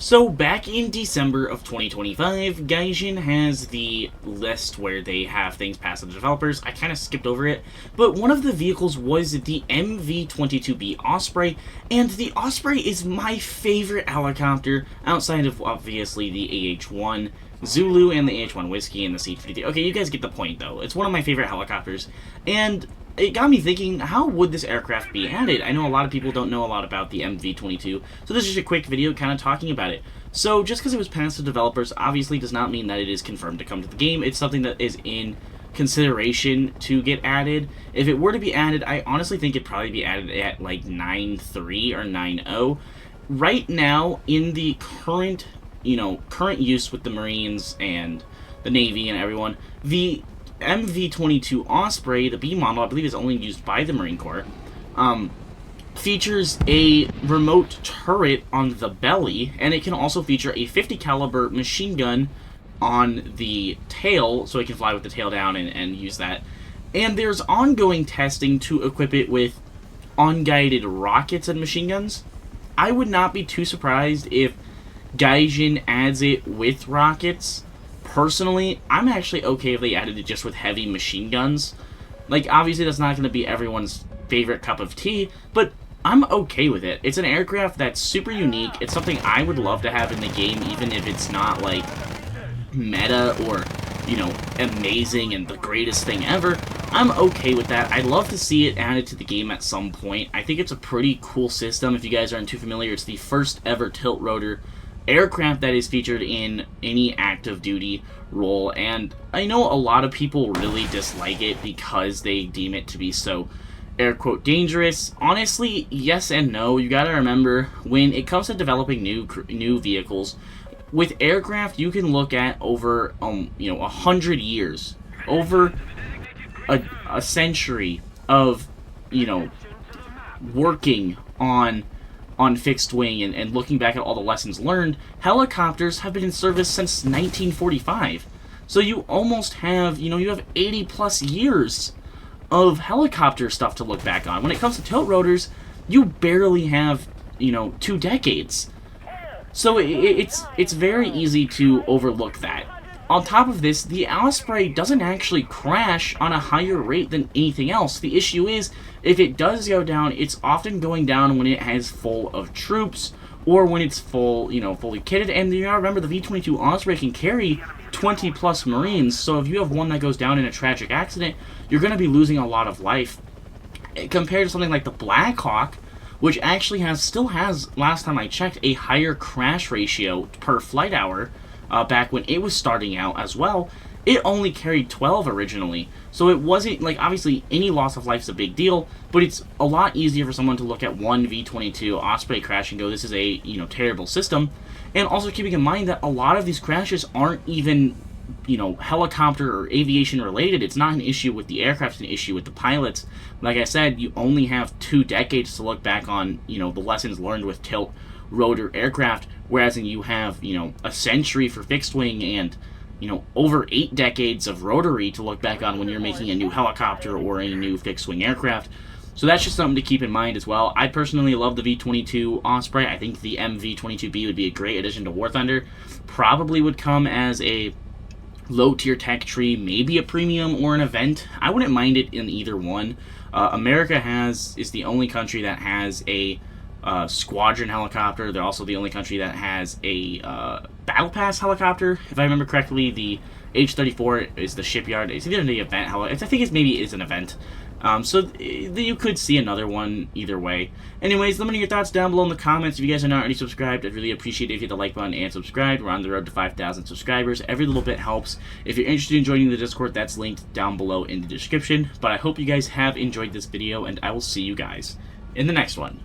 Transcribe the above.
So back in December of 2025, Gaijin has the list where they have things passed to the developers. I kind of skipped over it, but one of the vehicles was the MV22 Osprey, and the Osprey is my favorite helicopter outside of obviously the AH-1 Zulu and the AH-1 Whiskey and the C-53. Okay, you guys get the point though. It's one of my favorite helicopters, and it got me thinking, how would this aircraft be added? I know a lot of people don't know a lot about the MV22, so this is just a quick video kind of talking about it. So just because it was passed to developers obviously does not mean that it is confirmed to come to the game. It's something that is in consideration to get added. If it were to be added, I honestly think it'd probably be added at like 9.3 or 9.0. Right now, in the current use with the Marines and the Navy and everyone, the MV22 Osprey, the B model, I believe is only used by the Marine Corps, features a remote turret on the belly, and it can also feature a 50 caliber machine gun on the tail, so it can fly with the tail down and use that. And there's ongoing testing to equip it with unguided rockets and machine guns. I would not be too surprised if Gaijin adds it with rockets. Personally, I'm actually okay if they added it just with heavy machine guns. Like, obviously that's not going to be everyone's favorite cup of tea, but I'm okay with it. It's an aircraft that's super unique. It's something I would love to have in the game, even if it's not, like, meta or, amazing and the greatest thing ever. I'm okay with that. I'd love to see it added to the game at some point. I think it's a pretty cool system. If you guys aren't too familiar, it's the first ever tilt rotor aircraft that is featured in any active duty role, and I know a lot of people really dislike it because they deem it to be so air quote dangerous. Honestly, yes and no. You gotta remember, when it comes to developing new vehicles with aircraft, you can look at over 100 years, over a century of working on fixed wing and looking back at all the lessons learned. Helicopters have been in service since 1945. So you almost have, you have 80 plus years of helicopter stuff to look back on. When it comes to tilt rotors, you barely have, 2 decades. So it's very easy to overlook that. On top of this, the Osprey doesn't actually crash on a higher rate than anything else. The issue is, if it does go down, it's often going down when it has full of troops, or when it's full, fully kitted. And you gotta remember, the V22 Osprey can carry 20 plus Marines, so if you have one that goes down in a tragic accident, you're gonna be losing a lot of life. Compared to something like the Black Hawk, which actually still has, last time I checked, a higher crash ratio per flight hour. Back when it was starting out as well, it only carried 12 originally. So it wasn't, like, obviously any loss of life is a big deal, but it's a lot easier for someone to look at one V22 Osprey crash and go, this is a, terrible system. And also keeping in mind that a lot of these crashes aren't even, helicopter or aviation related. It's not an issue with the aircraft, it's an issue with the pilots. Like I said, you only have 2 decades to look back on, the lessons learned with tilt rotor aircraft, whereas you have, a century for fixed wing and, over 8 decades of rotary to look back on when you're making a new helicopter or a new fixed wing aircraft. So that's just something to keep in mind as well. I personally love the V22 Osprey. I think the MV22B would be a great addition to War Thunder. Probably would come as a low tier tech tree, maybe a premium or an event. I wouldn't mind it in either one. America is the only country that has a squadron helicopter. They're also the only country that has a battle pass helicopter. If I remember correctly, the H-34 is the shipyard. It's either the event helicopter. I think it maybe is an event. So you could see another one either way. Anyways, let me know your thoughts down below in the comments. If you guys are not already subscribed, I'd really appreciate it if you hit the like button and subscribe. We're on the road to 5,000 subscribers. Every little bit helps. If you're interested in joining the Discord, that's linked down below in the description. But I hope you guys have enjoyed this video, and I will see you guys in the next one.